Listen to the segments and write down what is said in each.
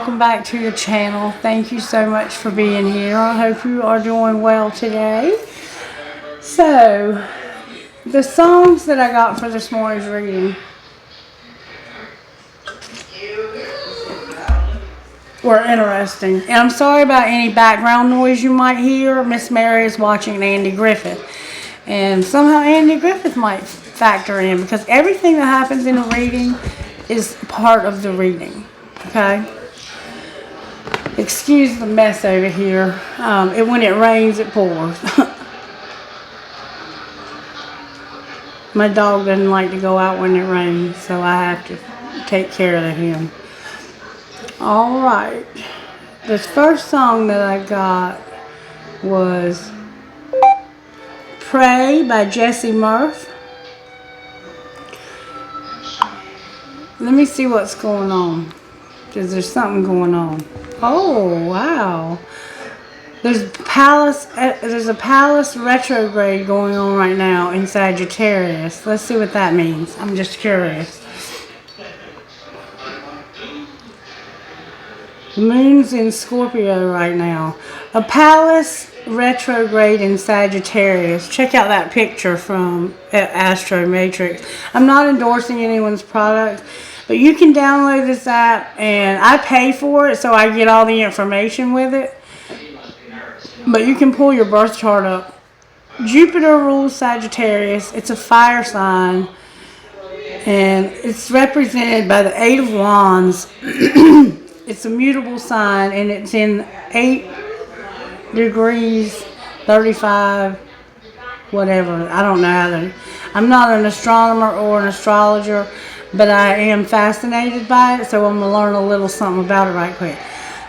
welcome back to the channel. Thank you so much for being here. I hope you are doing well today. So, the songs that I got for this morning's reading were interesting. And I'm sorry about any background noise you might hear. Miss Mary is watching Andy Griffith. And somehow Andy Griffith might factor in because everything that happens in a reading is part of the reading. Okay? Excuse the mess over here. When it rains, it pours. My dog doesn't like to go out when it rains, so I have to take care of him. Alright. The first song that I got was Pray by Jesse Murph. Let me see what's going on. Because there's something going on. Oh, wow. There's a Palace retrograde going on right now in Sagittarius. Let's see what that means. I'm just curious. The moon's in Scorpio right now. A Palace retrograde in Sagittarius. Check out that picture from Astro Matrix. I'm not endorsing anyone's product, but you can download this app, and I pay for it so I get all the information with it. But you can pull your birth chart up. Jupiter rules Sagittarius. It's a fire sign, and it's represented by the Eight of Wands. It's a mutable sign, and it's in 8 degrees, 35, whatever. I don't know how to. I'm not an astronomer or an astrologer, but I am fascinated by it, so I'm going to learn a little something about it right quick.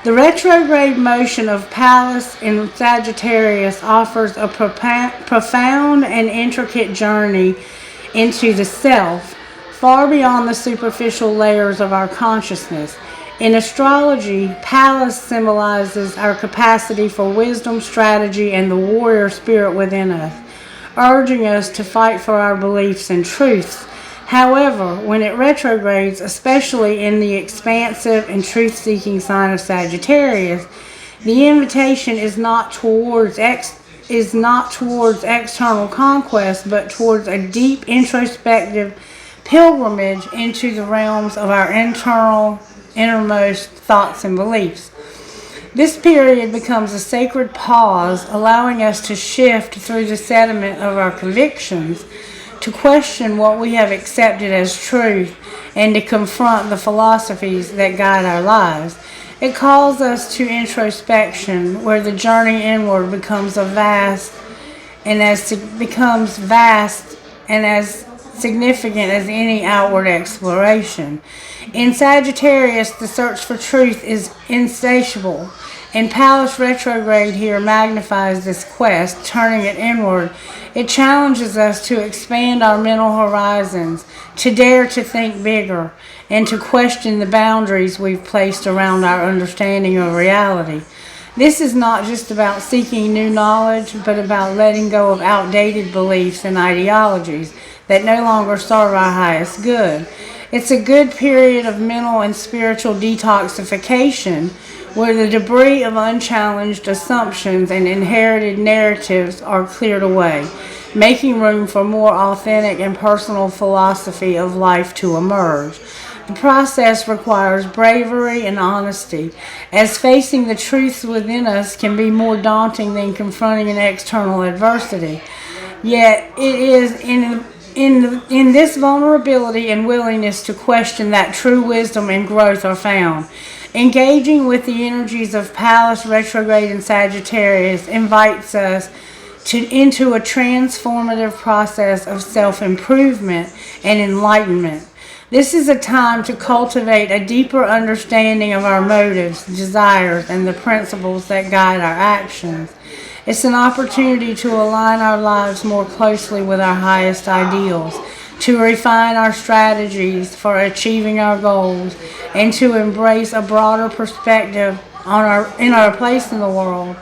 The retrograde motion of Pallas in Sagittarius offers a profound and intricate journey into the self, far beyond the superficial layers of our consciousness. In astrology, Pallas symbolizes our capacity for wisdom, strategy, and the warrior spirit within us, urging us to fight for our beliefs and truths. However, when it retrogrades, especially in the expansive and truth-seeking sign of Sagittarius, the invitation is not towards external conquest, but towards a deep introspective pilgrimage into the realms of our innermost thoughts and beliefs. This period becomes a sacred pause, allowing us to shift through the sediment of our convictions, to question what we have accepted as truth, and to confront the philosophies that guide our lives. It calls us to introspection, where the journey inward becomes vast and as significant as any outward exploration. In Sagittarius, the search for truth is insatiable, and Pallas retrograde here magnifies this quest, turning it inward. It challenges us to expand our mental horizons, to dare to think bigger, and to question the boundaries we've placed around our understanding of reality. This is not just about seeking new knowledge, but about letting go of outdated beliefs and ideologies that no longer serve our highest good. It's a good period of mental and spiritual detoxification, where the debris of unchallenged assumptions and inherited narratives are cleared away, making room for more authentic and personal philosophy of life to emerge. The process requires bravery and honesty, as facing the truths within us can be more daunting than confronting an external adversity. Yet it is in this vulnerability and willingness to question that true wisdom and growth are found. Engaging with the energies of Pallas retrograde in Sagittarius invites us into a transformative process of self-improvement and enlightenment. This is a time to cultivate a deeper understanding of our motives, desires, and the principles that guide our actions. It's an opportunity to align our lives more closely with our highest ideals, to refine our strategies for achieving our goals, and to embrace a broader perspective in our place in the world.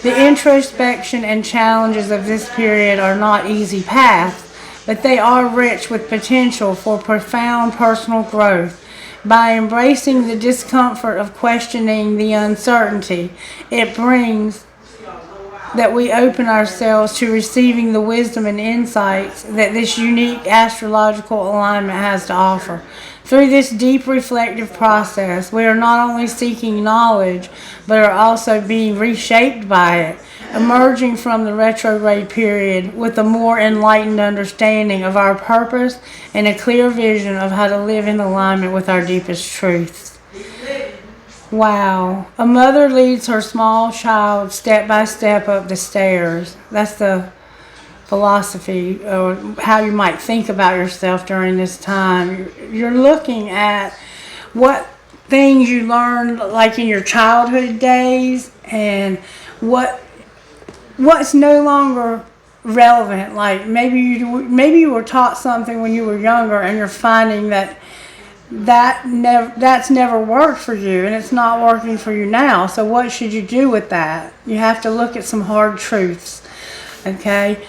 The introspection and challenges of this period are not easy paths, but they are rich with potential for profound personal growth. By embracing the discomfort of questioning the uncertainty, it brings that we open ourselves to receiving the wisdom and insights that this unique astrological alignment has to offer. Through this deep reflective process, we are not only seeking knowledge, but are also being reshaped by it, emerging from the retrograde period with a more enlightened understanding of our purpose and a clear vision of how to live in alignment with our deepest truths. Wow. A mother leads her small child step by step up the stairs. That's the philosophy, or how you might think about yourself during this time. You're looking at what things you learned like in your childhood days, and what's no longer relevant. Like maybe you were taught something when you were younger, and you're finding that's never worked for you, and it's not working for you now. So what should you do with that? You have to look at some hard truths. Okay.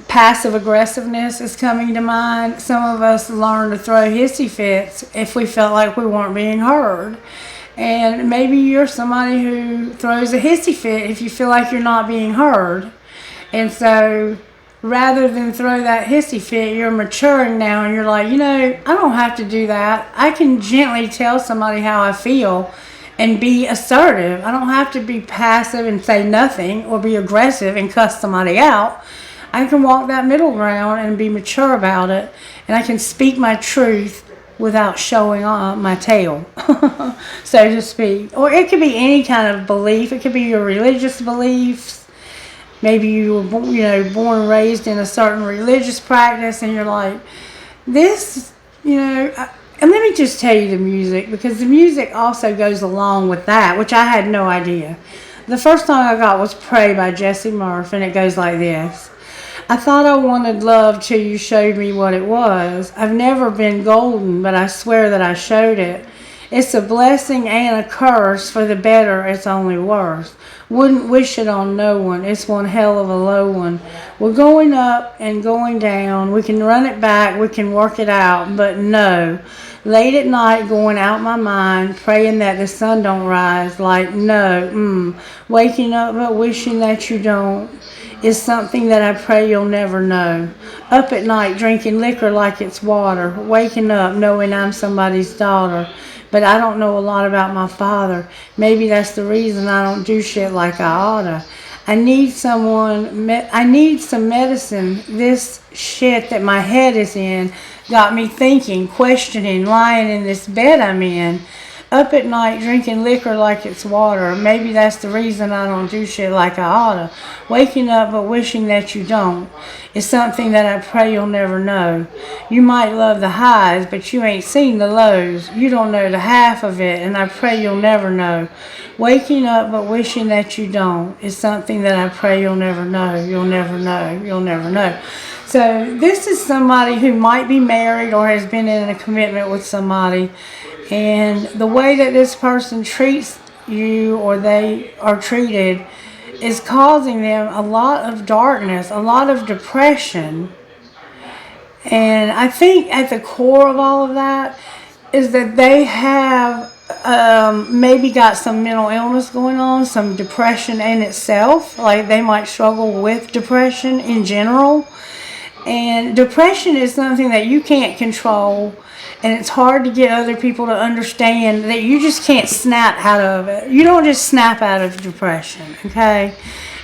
Passive aggressiveness is coming to mind. Some of us learn to throw hissy fits if we felt like we weren't being heard. And maybe you're somebody who throws a hissy fit if you feel like you're not being heard. And so rather than throw that hissy fit, you're maturing now, and you're like, I don't have to do that. I can gently tell somebody how I feel and be assertive. I don't have to be passive and say nothing, or be aggressive and cuss somebody out. I can walk that middle ground and be mature about it, and I can speak my truth without showing on my tail, so to speak. Or it could be any kind of belief. It could be your religious beliefs. Maybe you were born and raised in a certain religious practice, and you're like, this, and let me just tell you the music, because the music also goes along with that, which I had no idea. The first song I got was Pray by Jesse Murph, and it goes like this. I thought I wanted love till you showed me what it was. I've never been golden, but I swear that I showed it. It's a blessing and a curse, for the better it's only worse. Wouldn't wish it on no one, it's one hell of a low one. We're going up and going down, we can run it back, we can work it out, but no. Late at night going out my mind, praying that the sun don't rise, like no, waking up but wishing that you don't, is something that I pray you'll never know. Up at night drinking liquor like it's water, waking up knowing I'm somebody's daughter. But I don't know a lot about my father. Maybe that's the reason I don't do shit like I oughta. I need some medicine. This shit that my head is in got me thinking, questioning, lying in this bed I'm in. Up at night drinking liquor like it's water. Maybe that's the reason I don't do shit like I oughta. Waking up but wishing that you don't is something that I pray you'll never know. You might love the highs, but you ain't seen the lows. You don't know the half of it, and I pray you'll never know. Waking up but wishing that you don't is something that I pray you'll never know. You'll never know. You'll never know. So this is somebody who might be married or has been in a commitment with somebody, and the way that this person treats you, or they are treated, is causing them a lot of darkness, a lot of depression. And I think at the core of all of that is that they have maybe got some mental illness going on, some depression in itself. Like they might struggle with depression in general. And depression is something that you can't control, and it's hard to get other people to understand that you just can't snap out of it. You don't just snap out of depression, okay?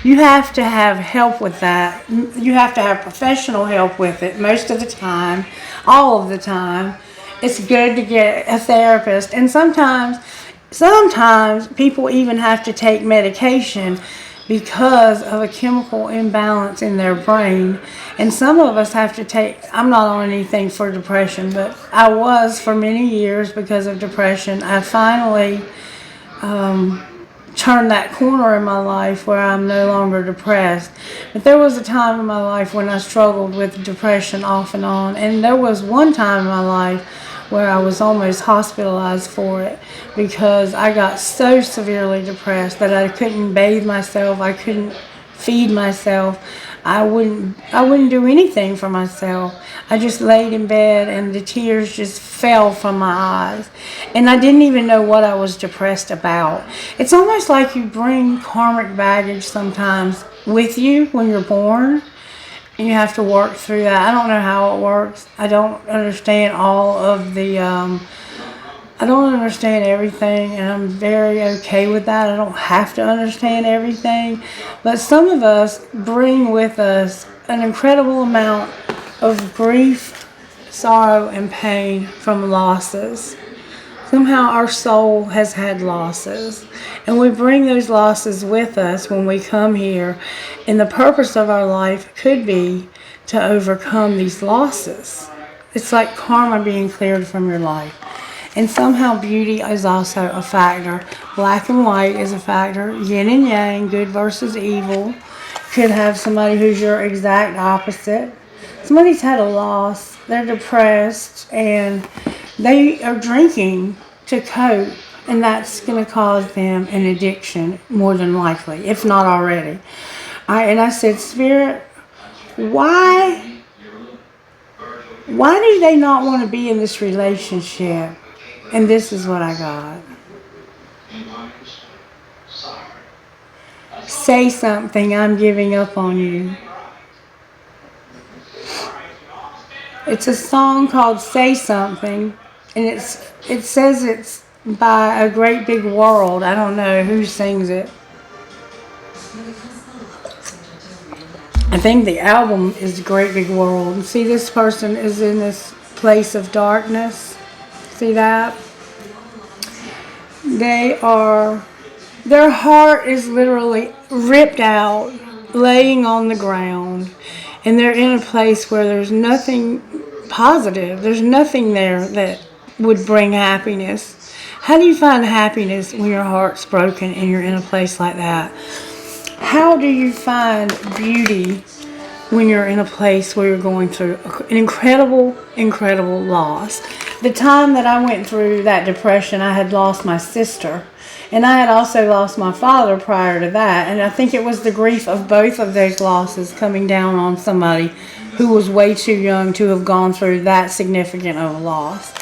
You have to have help with that. You have to have professional help with it most of the time, all of the time. It's good to get a therapist, and sometimes people even have to take medication because of a chemical imbalance in their brain. And some of us have to take, I'm not on anything for depression, but I was for many years because of depression. I finally turned that corner in my life where I'm no longer depressed. But there was a time in my life when I struggled with depression off and on. And there was one time in my life where I was almost hospitalized for it because I got so severely depressed that I couldn't bathe myself, I couldn't feed myself, I wouldn't do anything for myself. I just laid in bed and the tears just fell from my eyes. And I didn't even know what I was depressed about. It's almost like you bring karmic baggage sometimes with you when you're born. And you have to work through that. I don't know how it works. I don't understand all of the I don't understand everything, and I'm very okay with that. I don't have to understand everything. But some of us bring with us an incredible amount of grief, sorrow, and pain from losses. Somehow our soul has had losses, and we bring those losses with us when we come here. And the purpose of our life could be to overcome these losses. It's like karma being cleared from your life. And somehow beauty is also a factor. Black and white is a factor. Yin and yang, good versus evil. Could have somebody who's your exact opposite. Somebody's had a loss. They're depressed and they are drinking to cope. And that's going to cause them an addiction more than likely, if not already. And I said, Spirit, why do they not want to be in this relationship? And this is what I got. Say something, I'm giving up on you. It's a song called Say Something, and it says it's by A Great Big World. I don't know who sings it. I think the album is Great Big World. See, this person is in this place of darkness. See that? Their heart is literally ripped out, laying on the ground, and they're in a place where there's nothing positive. There's nothing there that would bring happiness. How do you find happiness when your heart's broken and you're in a place like that? How do you find beauty when you're in a place where you're going through an incredible, incredible loss? The time that I went through that depression, I had lost my sister. And I had also lost my father prior to that. And I think it was the grief of both of those losses coming down on somebody who was way too young to have gone through that significant of a loss.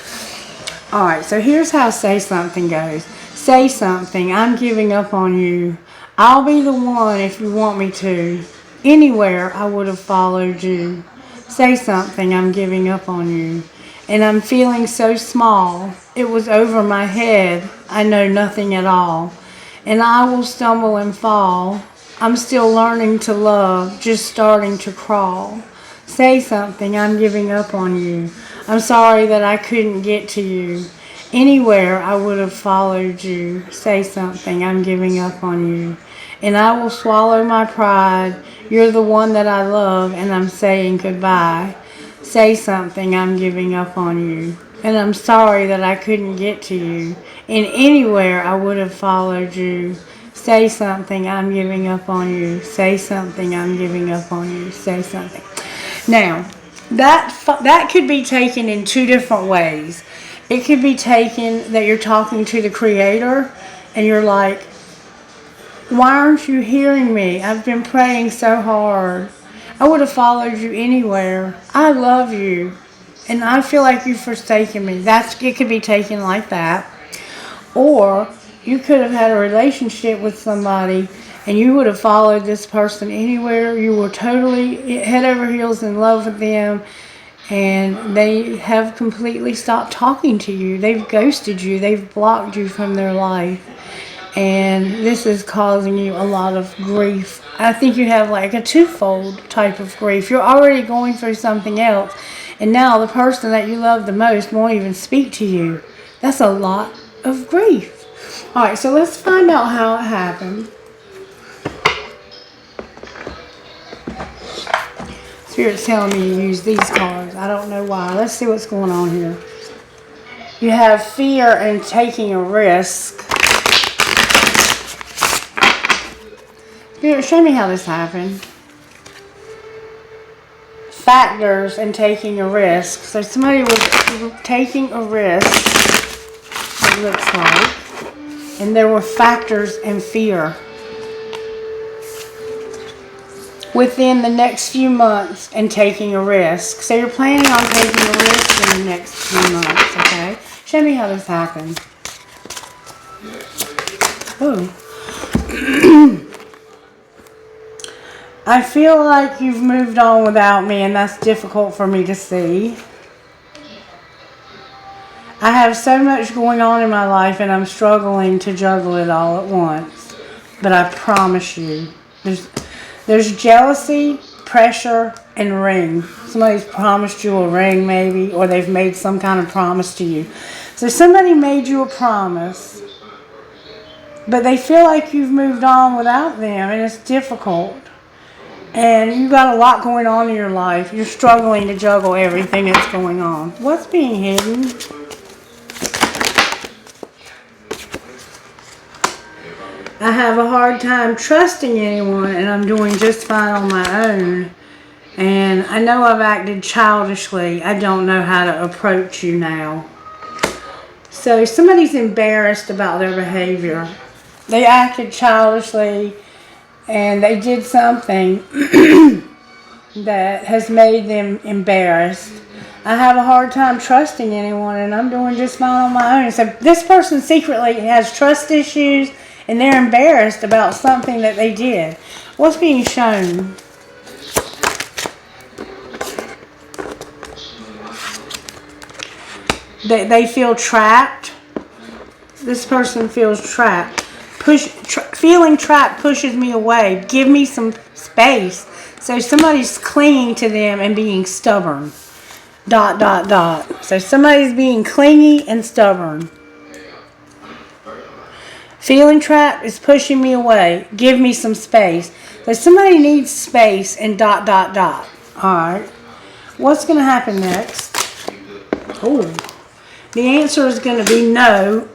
Alright, so here's how Say Something goes. Say something, I'm giving up on you. I'll be the one if you want me to. Anywhere I would have followed you. Say something, I'm giving up on you. And I'm feeling so small. It was over my head. I know nothing at all. And I will stumble and fall. I'm still learning to love, just starting to crawl. Say something, I'm giving up on you. I'm sorry that I couldn't get to you. Anywhere I would have followed you. Say something, I'm giving up on you. And I will swallow my pride. You're the one that I love, and I'm saying goodbye. Say something, I'm giving up on you. And I'm sorry that I couldn't get to you. And anywhere I would have followed you. Say something, I'm giving up on you. Say something, I'm giving up on you. Say something. Now, that could be taken in two different ways. It could be taken that you're talking to the Creator and you're like, why aren't you hearing me? I've been praying so hard. I would have followed you anywhere. I love you. And I feel like you've forsaken me. It could be taken like that. Or you could have had a relationship with somebody and you would have followed this person anywhere. You were totally head over heels in love with them. And they have completely stopped talking to you. They've ghosted you. They've blocked you from their life. And this is causing you a lot of grief. I think you have like a twofold type of grief. You're already going through something else. And now the person that you love the most won't even speak to you. That's a lot of grief. Alright, so let's find out how it happened. Spirit's telling me to use these cards. I don't know why. Let's see what's going on here. You have fear and taking a risk. Spirit, show me how this happened. Factors and taking a risk. So somebody was taking a risk, it looks like. And there were factors and fear. within the next few months and taking a risk. So you're planning on taking a risk in the next few months, okay? Show me how this happened. Oh. I feel like you've moved on without me, and that's difficult for me to see. I have so much going on in my life, and I'm struggling to juggle it all at once. But I promise you, there's jealousy, pressure, and ring. Somebody's promised you a ring, maybe, or they've made some kind of promise to you. So somebody made you a promise, but they feel like you've moved on without them, and it's difficult. And you've got a lot going on in your life. You're struggling to juggle everything that's going on. What's being hidden? I have a hard time trusting anyone, and I'm doing just fine on my own. And I know I've acted childishly. I don't know how to approach you now. So somebody's embarrassed about their behavior. They acted childishly, and they did something that has made them embarrassed. I have a hard time trusting anyone, and I'm doing just fine on my own. So this person secretly has trust issues, and they're embarrassed about something that they did. What's being shown? They feel trapped. This person feels trapped. Feeling trapped pushes me away. Give me some space. So somebody's clinging to them and being stubborn. ... So somebody's being clingy and stubborn. Feeling trapped is pushing me away. Give me some space. So somebody needs space and ... Alright. What's going to happen next? Oh. The answer is going to be no.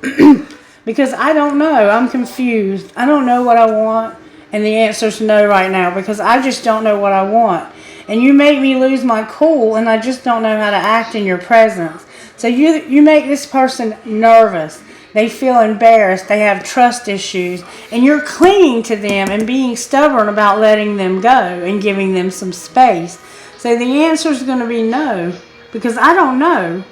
Because I don't know. I'm confused. I don't know what I want. And the answer is no right now. Because I just don't know what I want. And you make me lose my cool. And I just don't know how to act in your presence. So you make this person nervous. They feel embarrassed. They have trust issues. And you're clinging to them and being stubborn about letting them go. And giving them some space. So the answer is going to be no. Because I don't know.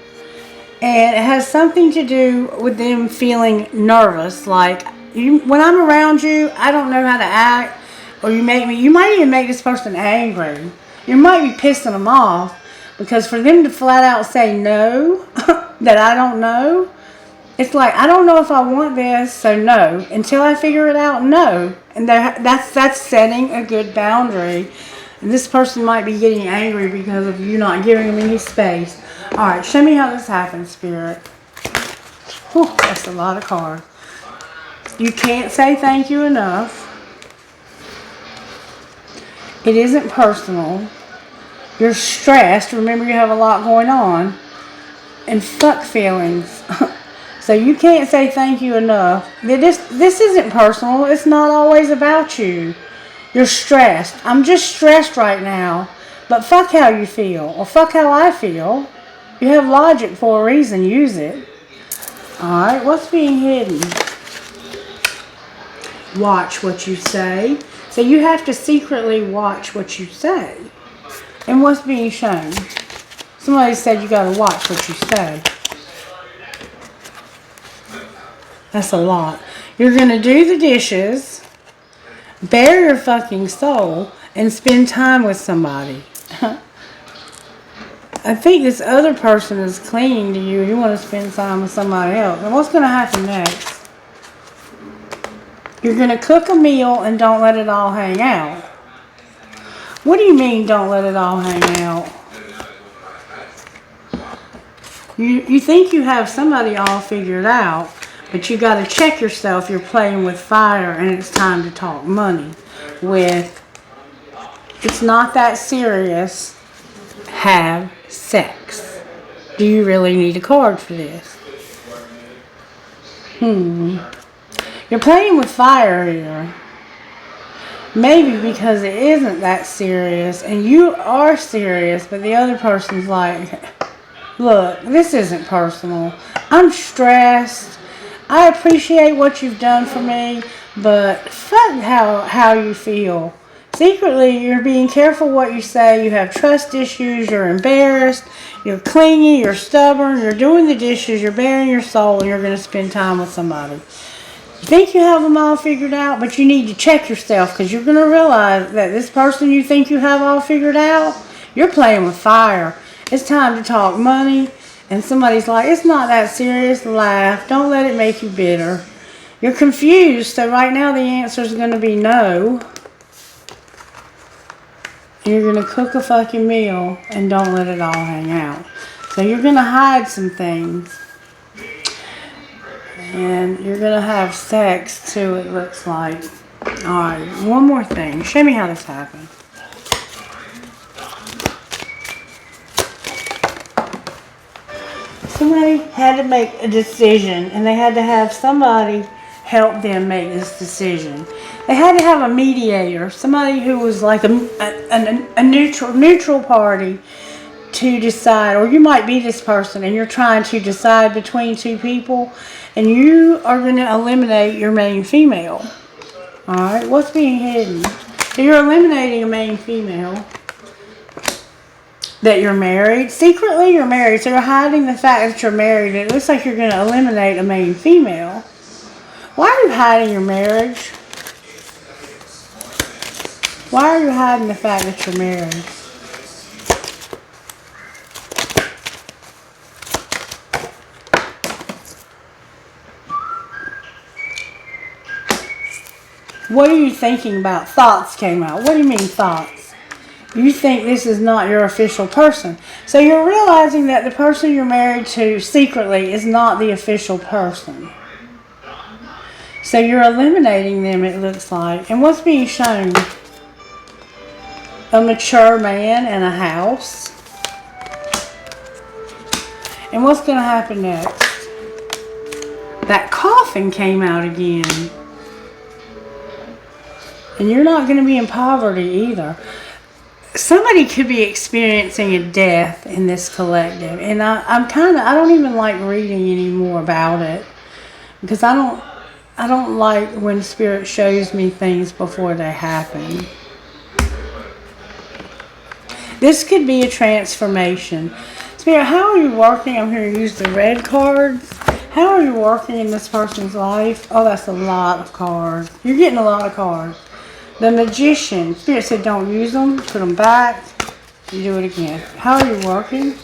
And it has something to do with them feeling nervous. Like, when I'm around you, I don't know how to act. Or you might even make this person angry. You might be pissing them off. Because for them to flat out say no, that I don't know, it's like, I don't know if I want this, so no. Until I figure it out, no. And that's setting a good boundary. And this person might be getting angry because of you not giving them any space. Alright, show me how this happens, Spirit. Whew, that's a lot of cards. You can't say thank you enough. It isn't personal. You're stressed. Remember, you have a lot going on. And fuck feelings. So you can't say thank you enough. This isn't personal. It's not always about you. You're stressed. I'm just stressed right now. But fuck how you feel. Or fuck how I feel. You have logic for a reason. Use it. Alright, what's being hidden? Watch what you say. So you have to secretly watch what you say. And what's being shown? Somebody said you gotta watch what you say. That's a lot. You're gonna do the dishes, bare your fucking soul, and spend time with somebody. I think this other person is clinging to you. You want to spend time with somebody else. And what's going to happen next? You're going to cook a meal and don't let it all hang out. What do you mean don't let it all hang out? You think you have somebody all figured out, but you got to check yourself. You're playing with fire and it's time to talk money. It's not that serious. Have sex. Do you really need a card for this? You're playing with fire here. Maybe because it isn't that serious and you are serious, but the other person's like, look, this isn't personal. I'm stressed. I appreciate what you've done for me, but fuck how you feel. Secretly, you're being careful what you say. You have trust issues. You're embarrassed. You're clingy. You're stubborn. You're doing the dishes. You're bearing your soul, and you're going to spend time with somebody. You think you have them all figured out, but you need to check yourself, because you're going to realize that this person you think you have all figured out, you're playing with fire. It's time to talk money, and somebody's like, it's not that serious. Laugh. Don't let it make you bitter. You're confused, so right now the answer is going to be no. You're going to cook a fucking meal and don't let it all hang out. So you're going to hide some things. And you're going to have sex too, it looks like. Alright, one more thing. Show me how this happened. Somebody had to make a decision, and they had to have somebody help them make this decision. They had to have a mediator, somebody who was like a neutral party to decide. Or you might be this person and you're trying to decide between two people, and you are going to eliminate your main female. Alright, what's being hidden? So you're eliminating a main female. That you're married. Secretly you're married, so you're hiding the fact that you're married. It looks like you're going to eliminate a main female. Why are you hiding your marriage? Why are you hiding the fact that you're married? What are you thinking about? Thoughts came out. What do you mean thoughts? You think this is not your official person. So you're realizing that the person you're married to secretly is not the official person. So you're eliminating them, it looks like. And what's being shown? A mature man and a house. And what's going to happen next? That coffin came out again. And you're not going to be in poverty either. Somebody could be experiencing a death in this collective. And I don't even like reading any more about it. Because I don't like when Spirit shows me things before they happen. This could be a transformation. Spirit, how are you working? I'm going to use the red cards. How are you working in this person's life? Oh, that's a lot of cards. You're getting a lot of cards. The Magician. Spirit said don't use them. Put them back. You do it again. How are you working?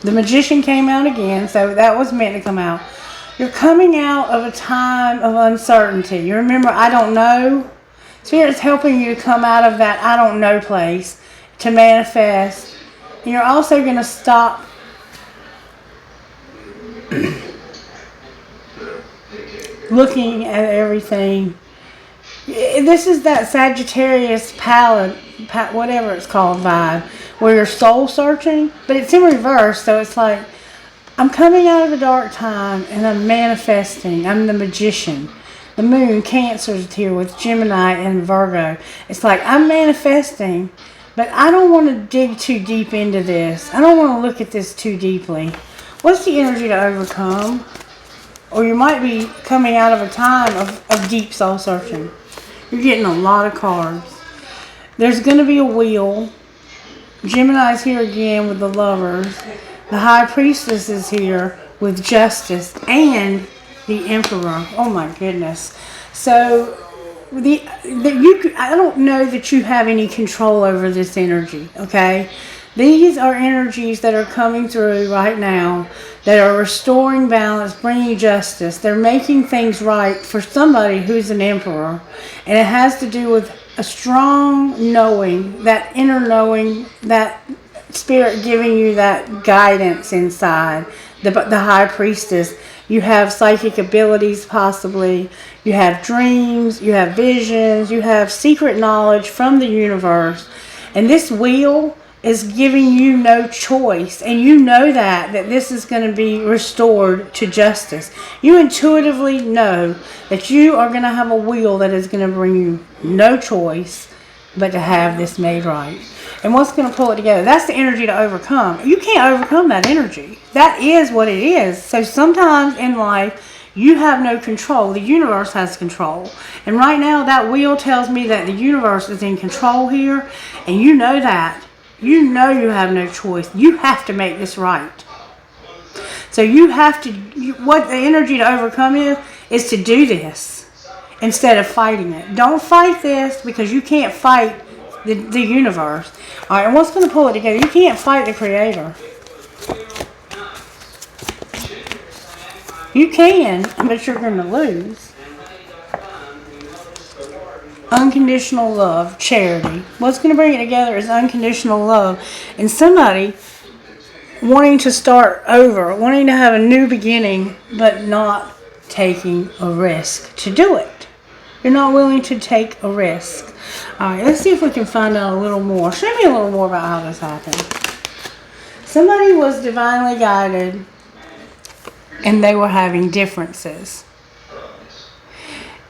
The Magician came out again, so that was meant to come out. You're coming out of a time of uncertainty. You remember, I don't know. Spirit's helping you to come out of that I don't know place to manifest. And you're also going to stop looking at everything. This is that Sagittarius palette, whatever it's called, vibe, where you're soul searching, but it's in reverse. So it's like, I'm coming out of a dark time and I'm manifesting. I'm the Magician. The moon, Cancer, is here with Gemini and Virgo. It's like, I'm manifesting, but I don't want to dig too deep into this. I don't want to look at this too deeply. What's the energy to overcome? Or you might be coming out of a time of deep soul searching. You're getting a lot of cards. There's going to be a wheel. Gemini's here again with the Lovers. The High Priestess is here with Justice and the Emperor. Oh my goodness. So I don't know that you have any control over this energy, okay? These are energies that are coming through right now that are restoring balance, bringing justice. They're making things right for somebody who's an emperor. And it has to do with a strong knowing, that inner knowing, that Spirit giving you that guidance inside. The High Priestess. You have psychic abilities possibly. You have dreams. You have visions. You have secret knowledge from the universe. And this wheel is giving you no choice, and you know that this is going to be restored to justice. You intuitively know that you are going to have a wheel that is going to bring you no choice but to have this made right. And what's going to pull it together? That's the energy to overcome. You can't overcome that energy. That is what it is. So sometimes in life, You have no control. The universe has control. And right now, that wheel tells me that the universe is in control here. And you know that. You know you have no choice. You have to make this right. So you have to, what the energy to overcome is to do this instead of fighting it. Don't fight this, because you can't fight the universe. All right, and what's going to pull it together? You can't fight the Creator. You can, but you're going to lose. Unconditional love, charity. What's going to bring it together is unconditional love. And somebody wanting to start over, wanting to have a new beginning, but not taking a risk to do it. You're not willing to take a risk. All right, let's see if we can find out a little more. Show me a little more about how this happened. Somebody was divinely guided, and they were having differences.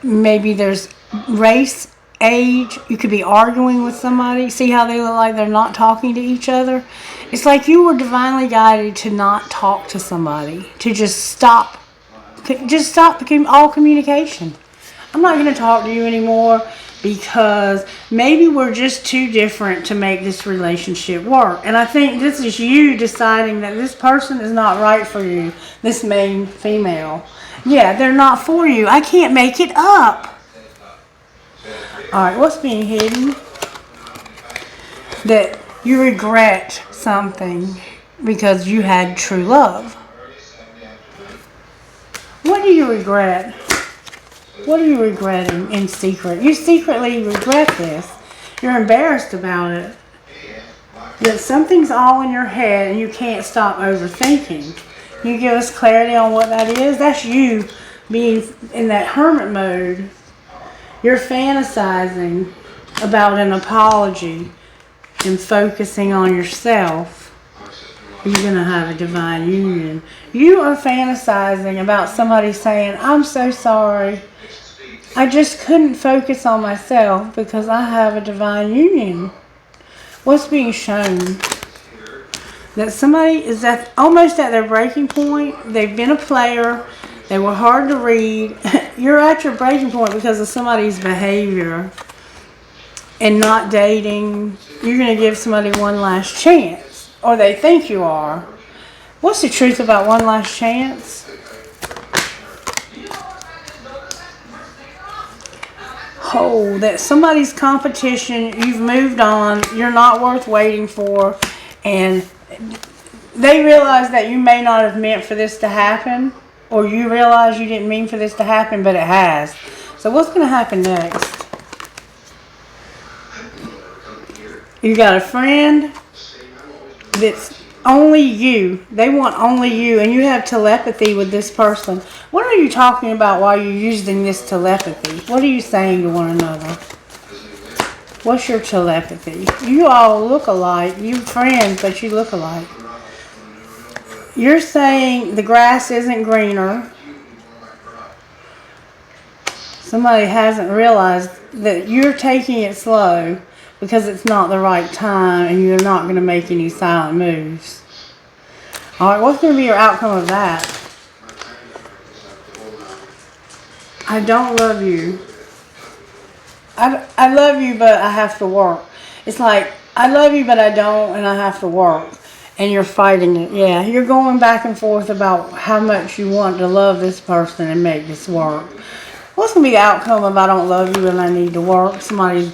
Maybe there's race, age. You could be arguing with somebody. See how they look like they're not talking to each other? It's like you were divinely guided to not talk to somebody, to just stop all communication. I'm not going to talk to you anymore because maybe we're just too different to make this relationship work. And I think this is you deciding that this person is not right for you, this main female. Yeah, they're not for you. I can't make it up. All right, what's being hidden? That you regret something because you had true love. What do you regret? What are you regretting in secret? You secretly regret this. You're embarrassed about it. That something's all in your head and you can't stop overthinking. Can you give us clarity on what that is? That's you being in that hermit mode. You're fantasizing about an apology and focusing on yourself. You're going to have a divine union. You are fantasizing about somebody saying, I'm so sorry. I just couldn't focus on myself because I have a divine union. What's being shown? That somebody is almost at their breaking point. They've been a player. They were hard to read. You're at your breaking point because of somebody's behavior and not dating. You're going to give somebody one last chance, or they think you are. What's the truth about one last chance? Oh, that somebody's competition, you've moved on, you're not worth waiting for, and they realize that you may not have meant for this to happen, or you realize you didn't mean for this to happen, but it has. So what's going to happen next? You got a friend that's only you. They want only you, and you have telepathy with this person. What are you talking about while you're using this telepathy? What are you saying to one another? What's your telepathy? You all look alike. You're friends, but you look alike. You're saying the grass isn't greener. Somebody hasn't realized that you're taking it slow because it's not the right time and you're not going to make any silent moves. Alright, what's going to be your outcome of that? I don't love you. I love you, but I have to work. It's like, I love you, but I don't, and I have to work. And you're fighting it. Yeah, you're going back and forth about how much you want to love this person and make this work. What's going to be the outcome of I don't love you and I need to work? Somebody's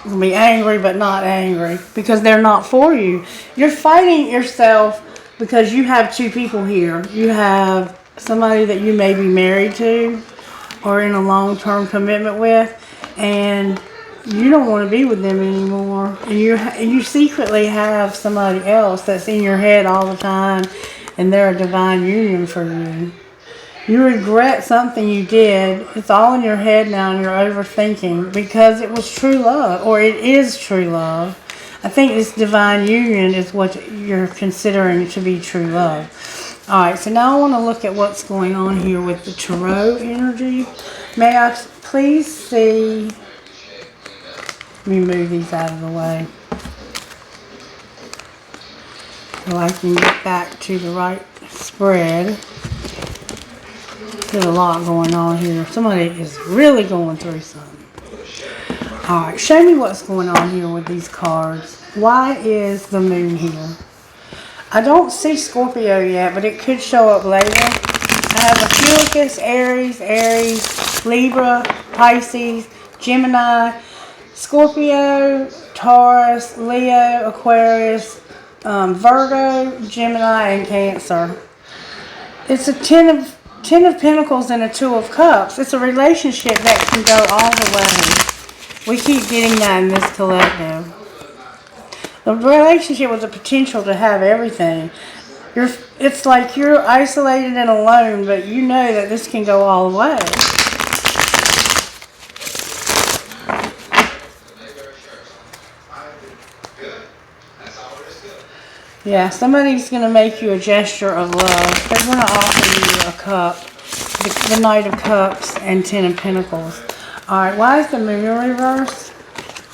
going to be angry, but not angry because they're not for you. You're fighting yourself because you have two people here. You have somebody that you may be married to or in a long-term commitment with, and you don't want to be with them anymore. And you secretly have somebody else that's in your head all the time, and they're a divine union for you. You regret something you did. It's all in your head now, and you're overthinking because it was true love, or it is true love. I think this divine union is what you're considering to be true love. Alright, so now I want to look at what's going on here with the tarot energy. May I please see... Let me move these out of the way so I can get back to the right spread. There's a lot going on here. Somebody is really going through something. Alright, show me what's going on here with these cards. Why is the moon here? I don't see Scorpio yet, but it could show up later. I have Aquarius, Aries, Libra, Pisces, Gemini, Scorpio, Taurus, Leo, Aquarius, Virgo, Gemini, and Cancer. It's a Ten of Pentacles and a Two of Cups. It's a relationship that can go all the way. We keep getting that in this collective. The relationship with the potential to have everything. It's like you're isolated and alone, but you know that this can go all the way. Yeah, somebody's going to make you a gesture of love. They're going to offer you a cup. The Knight of Cups and Ten of Pentacles. Alright, why is the moon in reverse?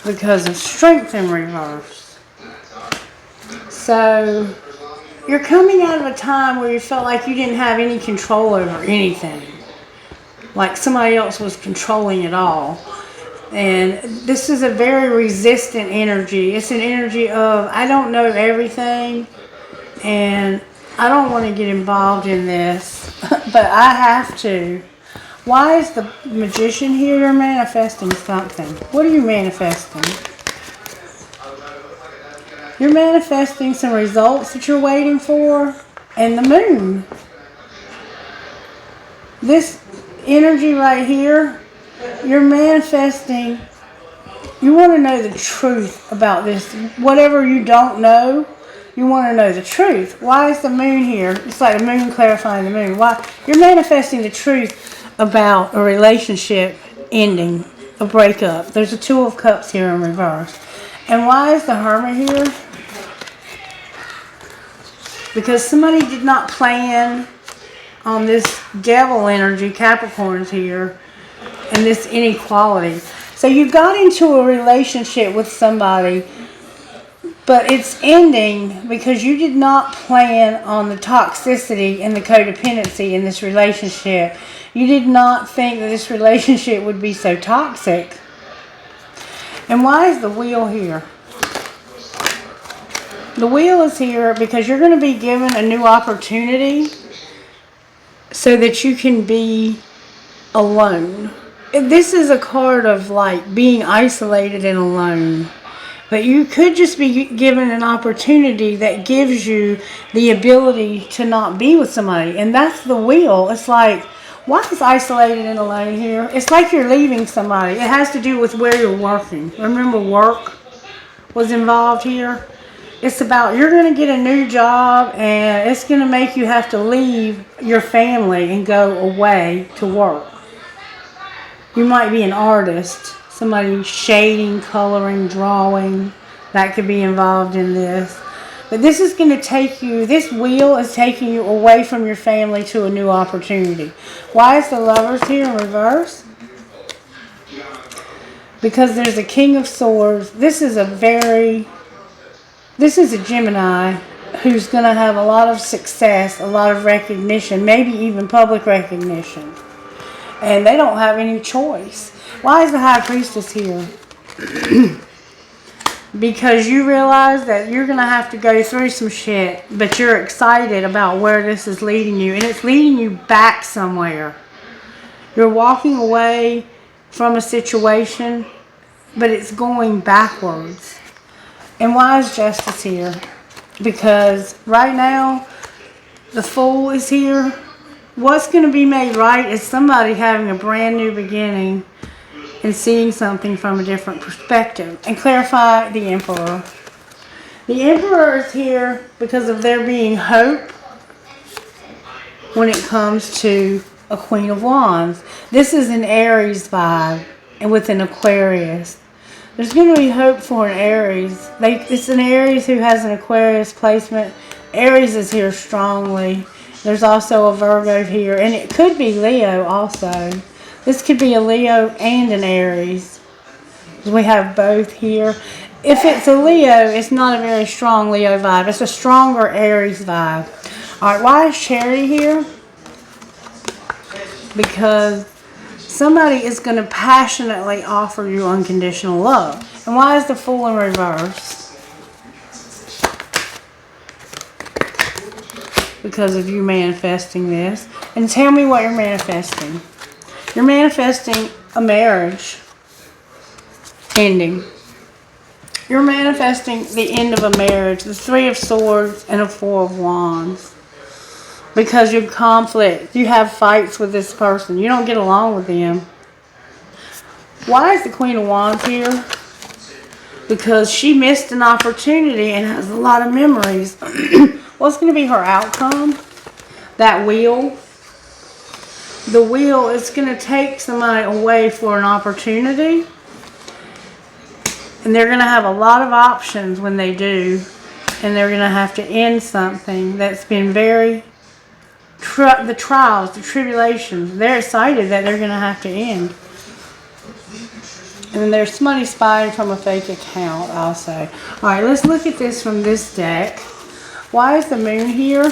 Because of strength in reverse. So, you're coming out of a time where you felt like you didn't have any control over anything. Like somebody else was controlling it all. And this is a very resistant energy. It's an energy of, I don't know everything, and I don't want to get involved in this, but I have to. Why is the Magician here? You're manifesting something. What are you manifesting? You're manifesting some results that you're waiting for, and the moon. This energy right here, you're manifesting. You want to know the truth about this. Whatever you don't know, you want to know the truth. Why is the moon here? It's like the moon clarifying the moon. Why? You're manifesting the truth about a relationship ending, a breakup. There's a Two of Cups here in reverse. And why is the Hermit here? Because somebody did not plan on this devil energy, Capricorn's here, and this inequality. So you got into a relationship with somebody, but it's ending because you did not plan on the toxicity and the codependency in this relationship. You did not think that this relationship would be so toxic. And why is the Wheel here? The Wheel is here because you're going to be given a new opportunity so that you can be alone. This is a card of like being isolated and alone. But you could just be given an opportunity that gives you the ability to not be with somebody. And that's the Wheel. It's like, why is isolated and alone here? It's like you're leaving somebody. It has to do with where you're working. Remember, work was involved here. It's about you're going to get a new job and it's going to make you have to leave your family and go away to work. You might be an artist, somebody shading, coloring, drawing. That could be involved in this. But this is going to take you, this Wheel is taking you away from your family to a new opportunity. Why is the Lovers here in reverse? Because there's a King of Swords. This is a Gemini who's going to have a lot of success, a lot of recognition, maybe even public recognition. And they don't have any choice. Why is the High Priestess here? Because you realize that you're going to have to go through some shit, but you're excited about where this is leading you. And it's leading you back somewhere. You're walking away from a situation, but it's going backwards. And why is Justice here? Because right now, the Fool is here. What's going to be made right is somebody having a brand new beginning and seeing something from a different perspective. And clarify the Emperor. The Emperor is here because of there being hope when it comes to a Queen of Wands. This is an Aries vibe and with an Aquarius. There's going to be hope for an Aries. It's an Aries who has an Aquarius placement. Aries is here strongly. There's also a Virgo here. And it could be Leo also. This could be a Leo and an Aries. We have both here. If it's a Leo, it's not a very strong Leo vibe. It's a stronger Aries vibe. Alright, why is Charity here? because somebody is going to passionately offer you unconditional love. And why is the Fool in reverse? Because of you manifesting this. And tell me what you're manifesting. You're manifesting a marriage ending. You're manifesting the end of a marriage, the Three of Swords and a Four of Wands. Because you conflict, you have fights with this person. You don't get along with them. Why is the Queen of Wands here? Because she missed an opportunity and has a lot of memories. What's going to be her outcome? That wheel. The wheel is going to take somebody away for an opportunity. And they're going to have a lot of options when they do. And they're going to have to end something that's been very... the trials, the tribulations, they're excited that they're going to have to end. And then there's somebody spying from a fake account, I'll say. Alright, let's look at this from this deck. Why is the moon here?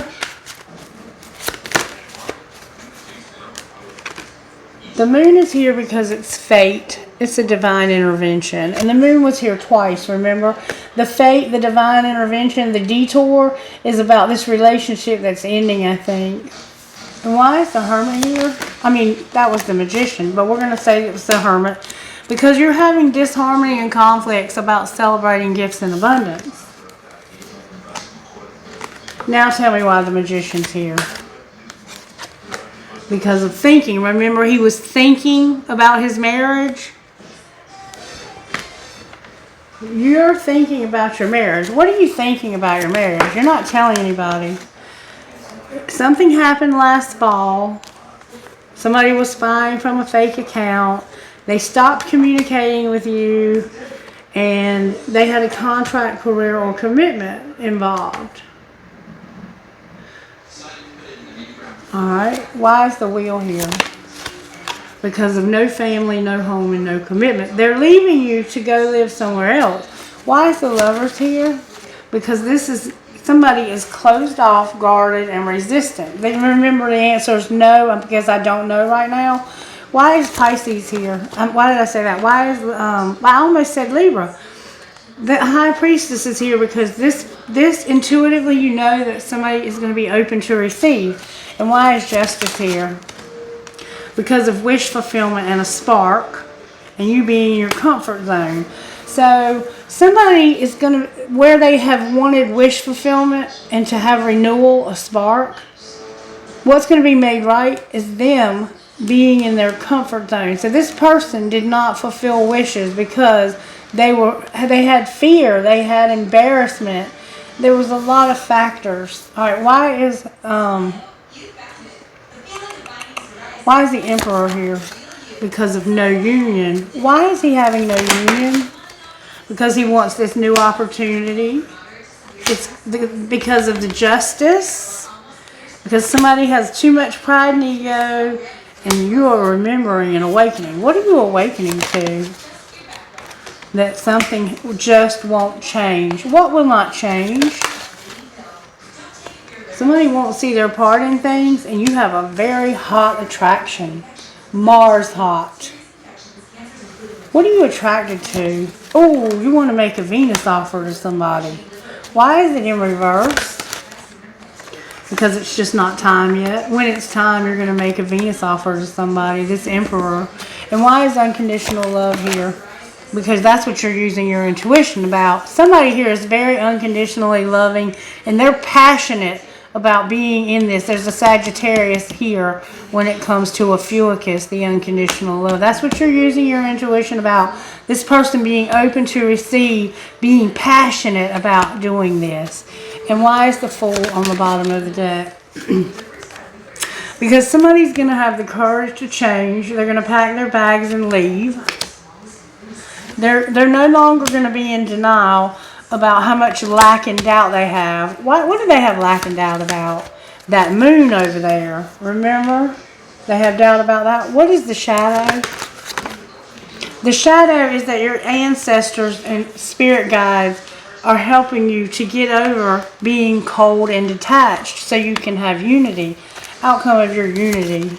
The moon is here because it's fate. It's a divine intervention. And the moon was here twice, remember? The fate, the divine intervention, the detour is about this relationship that's ending, I think. And why is the Hermit here? I mean, that was the Magician, but we're going to say it was the Hermit. Because you're having disharmony and conflicts about celebrating gifts in abundance. Now tell me why the Magician's here. Because of thinking. Remember, he was thinking about his marriage. You're thinking about your marriage. What are you thinking about your marriage? You're not telling anybody. Something happened last fall. Somebody was spying from a fake account. They stopped communicating with you. And they had a contract, career, or commitment involved. Alright, why is the Wheel here? Because of no family, no home, and no commitment. They're leaving you to go live somewhere else. Why is the Lovers here? Because this is, somebody is closed off, guarded, and resistant. They remember the answer is no, because I don't know right now. Why is Pisces here? Why did I say that? Why is, I almost said Libra. The High Priestess is here because this intuitively you know that somebody is going to be open to receive. And why is Justice here? Because of wish fulfillment and a spark, and you being in your comfort zone. So somebody is going to, where they have wanted wish fulfillment and to have renewal, a spark, what's going to be made right is them being in their comfort zone. So this person did not fulfill wishes because they had fear, they had embarrassment. There was a lot of factors. All right, why is the Emperor here? Because of no union. Why is he having no union? Because he wants this new opportunity. It's because of the Justice. Because somebody has too much pride and ego, and you are remembering and awakening. What are you awakening to? That something just won't change. What will not change? Somebody won't see their part in things, and you have a very hot attraction. Mars hot. What are you attracted to? Oh, you want to make a Venus offer to somebody. Why is it in reverse? Because it's just not time yet. When it's time, you're going to make a Venus offer to somebody, this Emperor. And why is unconditional love here? Because that's what you're using your intuition about. Somebody here is very unconditionally loving, and they're passionate about being in this. There's a Sagittarius here when it comes to a Fuicus, the unconditional love. That's what you're using your intuition about. This person being open to receive, being passionate about doing this. And why is the Fool on the bottom of the deck? Because somebody's going to have the courage to change. They're going to pack their bags and leave. They're no longer going to be in denial about how much lack and doubt they have. What do they have lack and doubt about? That moon over there. Remember? They have doubt about that. What is the shadow? The shadow is that your ancestors and spirit guides are helping you to get over being cold and detached so you can have unity. Outcome of your unity.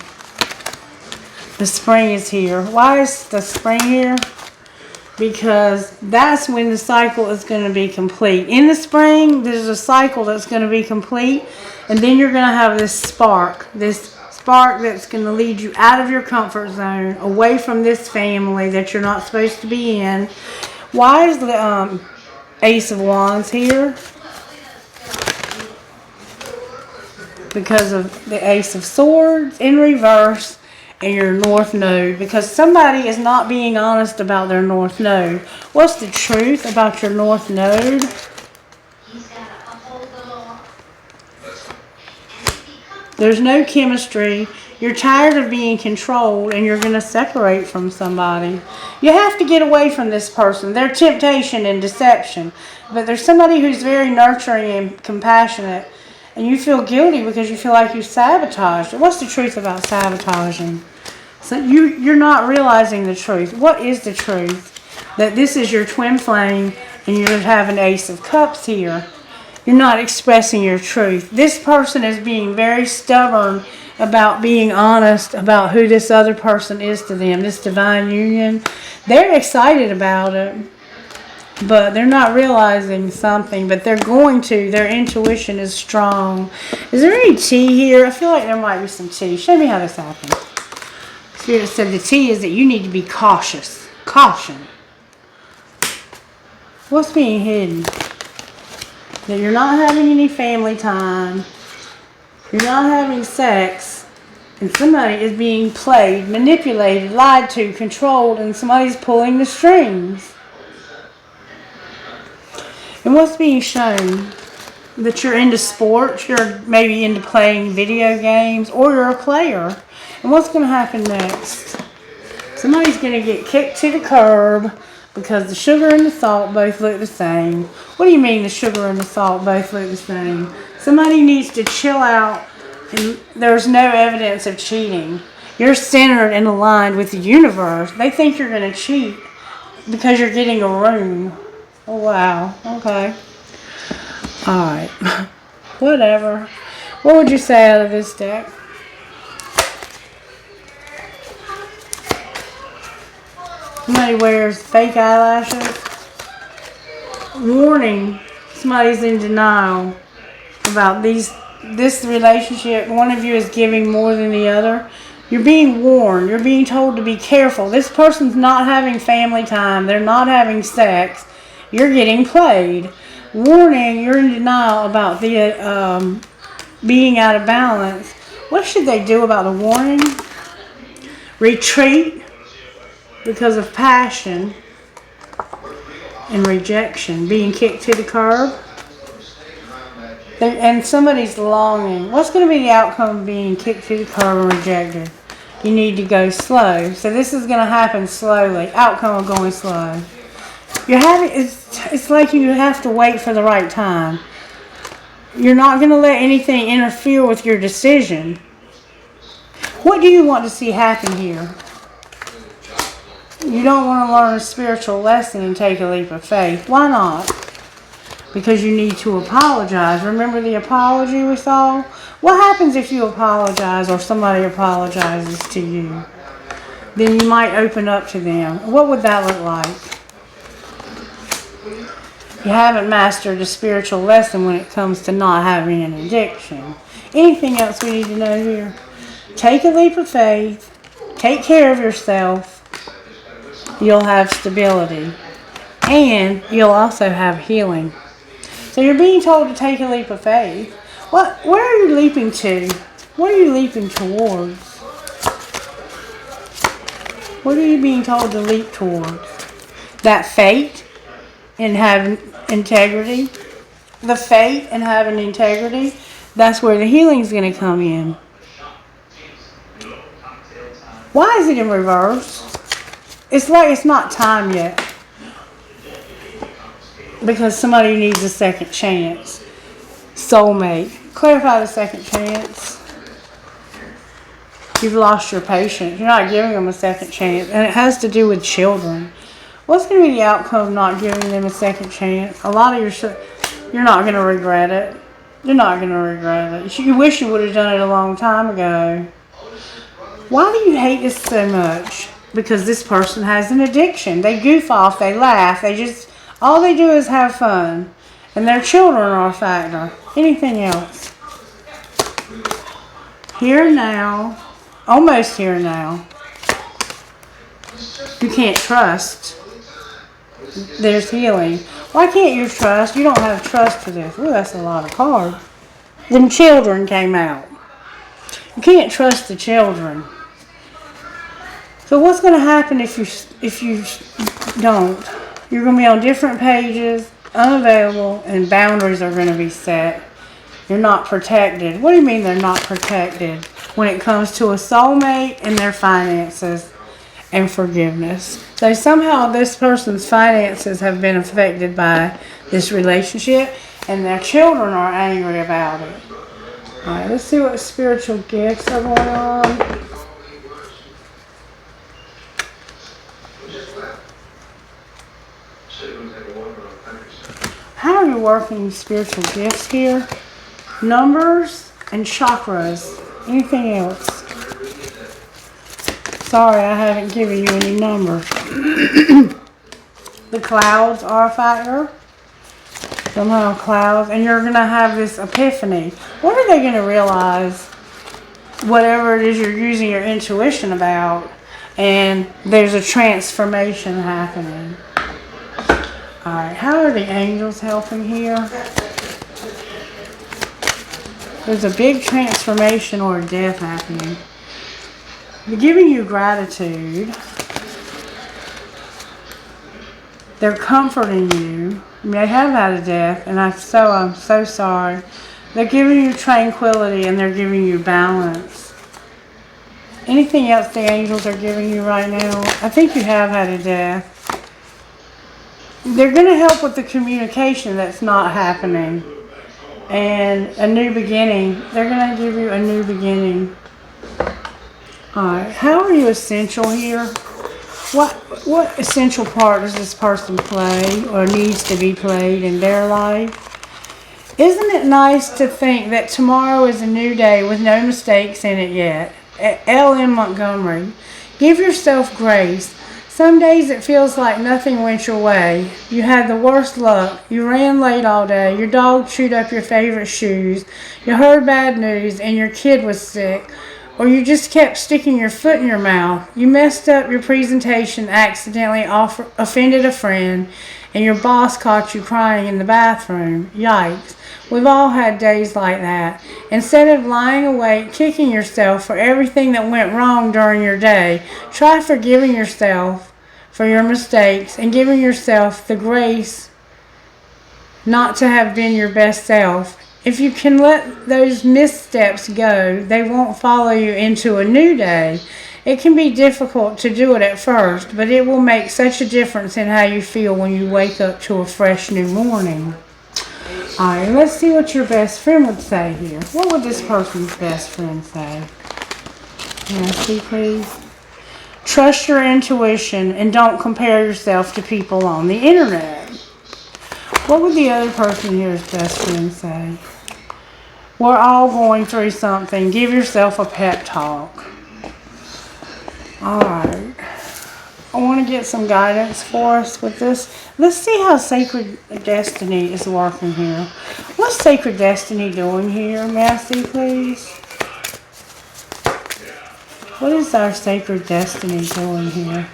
The spring is here. Why is the spring here? Because that's when the cycle is going to be complete. In the spring, there's a cycle that's going to be complete, and then you're going to have this spark that's going to lead you out of your comfort zone, away from this family that you're not supposed to be in. Why is the Ace of Wands here? Because of the Ace of Swords in reverse and your North Node. Because somebody is not being honest about their North Node. What's the truth about your North Node? There's no chemistry. You're tired of being controlled and you're going to separate from somebody. You have to get away from this person. They're temptation and deception. But there's somebody who's very nurturing and compassionate. And you feel guilty because you feel like you sabotaged it. What's the truth about sabotaging? So you're not realizing the truth. What is the truth? That this is your twin flame and you have an Ace of Cups here. You're not expressing your truth. This person is being very stubborn about being honest about who this other person is to them, this divine union. They're excited about it, but they're not realizing something, but they're going to. Their intuition is strong. Is there any tea here? I feel like there might be some tea. Show me how this happened. Spirit said the tea is that you need to be cautious. Caution. What's being hidden? That you're not having any family time. You're not having sex. And somebody is being played, manipulated, lied to, controlled, and somebody's pulling the strings. And what's being shown? That you're into sports, you're maybe into playing video games, or you're a player. And what's going to happen next? Somebody's going to get kicked to the curb because the sugar and the salt both look the same. What do you mean the sugar and the salt both look the same? Somebody needs to chill out, and there's no evidence of cheating. You're centered and aligned with the universe. They think you're going to cheat because you're getting a room. Oh, wow. Okay. Alright. Whatever. What would you say out of this deck? Somebody wears fake eyelashes. Warning. Somebody's in denial about this relationship. One of you is giving more than the other. You're being warned. You're being told to be careful. This person's not having family time. They're not having sex. You're getting played. Warning, you're in denial about the being out of balance. What should they do about the warning? Retreat because of passion and rejection. Being kicked to the curb. And somebody's longing. What's going to be the outcome of being kicked to the curb and rejected? You need to go slow. So this is going to happen slowly. Outcome of going slow. You're having, it's like you have to wait for the right time. You're not going to let anything interfere with your decision. What do you want to see happen here? You don't want to learn a spiritual lesson and take a leap of faith. Why not? Because you need to apologize. Remember the apology we saw? What happens if you apologize or somebody apologizes to you? Then you might open up to them. What would that look like? You haven't mastered a spiritual lesson when it comes to not having an addiction. Anything else we need to know here? Take a leap of faith. Take care of yourself. You'll have stability. And you'll also have healing. So you're being told to take a leap of faith. Where are you leaping to? What are you leaping towards? What are you being told to leap towards? That fate and having integrity. The fate and having integrity. That's where the healing's going to come in. Why is it in reverse? It's like it's not time yet. Because somebody needs a second chance. Soulmate. Clarify the second chance. You've lost your patience. You're not giving them a second chance. And it has to do with children. What's going to be the outcome of not giving them a second chance? A lot of you're not going to regret it. You're not going to regret it. You wish you would have done it a long time ago. Why do you hate this so much? Because this person has an addiction. They goof off, they laugh, all they do is have fun. And their children are a factor. Anything else? Here and now, almost here and now. You can't trust. There's healing. Why can't you trust? You don't have trust for this. Ooh, that's a lot of cards. Them children came out. You can't trust the children. So what's going to happen if you don't? You're going to be on different pages, unavailable, and boundaries are going to be set. You're not protected. What do you mean they're not protected? When it comes to a soulmate and their finances and forgiveness. So somehow this person's finances have been affected by this relationship and their children are angry about it. Alright, let's see what spiritual gifts are going on. How are you working spiritual gifts here? Numbers and chakras. Anything else? Sorry, I haven't given you any numbers. The clouds are a factor. Somehow clouds. And you're going to have this epiphany. What are they going to realize? Whatever it is you're using your intuition about. And there's a transformation happening. Alright, how are the angels helping here? There's a big transformation or a death happening. They're giving you gratitude. They're comforting you. You may have had a death, and I'm so sorry. They're giving you tranquility, and they're giving you balance. Anything else the angels are giving you right now? I think you have had a death. They're going to help with the communication that's not happening. And a new beginning. They're going to give you a new beginning. Alright, how are you essential here? What essential part does this person play or needs to be played in their life? Isn't it nice to think that tomorrow is a new day with no mistakes in it yet? L.M. Montgomery. Give yourself grace. Some days it feels like nothing went your way. You had the worst luck. You ran late all day. Your dog chewed up your favorite shoes. You heard bad news and your kid was sick. Or you just kept sticking your foot in your mouth. You messed up your presentation, accidentally offended a friend, and your boss caught you crying in the bathroom. Yikes. We've all had days like that. Instead of lying awake, kicking yourself for everything that went wrong during your day, try forgiving yourself for your mistakes and giving yourself the grace not to have been your best self. If you can let those missteps go, they won't follow you into a new day. It can be difficult to do it at first, but it will make such a difference in how you feel when you wake up to a fresh new morning. Alright, let's see what your best friend would say here. What would this person's best friend say? Can I see, please? Trust your intuition and don't compare yourself to people on the internet. What would the other person here's best friend say? We're all going through something. Give yourself a pep talk. Alright. I want to get some guidance for us with this. Let's see how Sacred Destiny is working here. What's Sacred Destiny doing here? May I see, please? What is our Sacred Destiny doing here?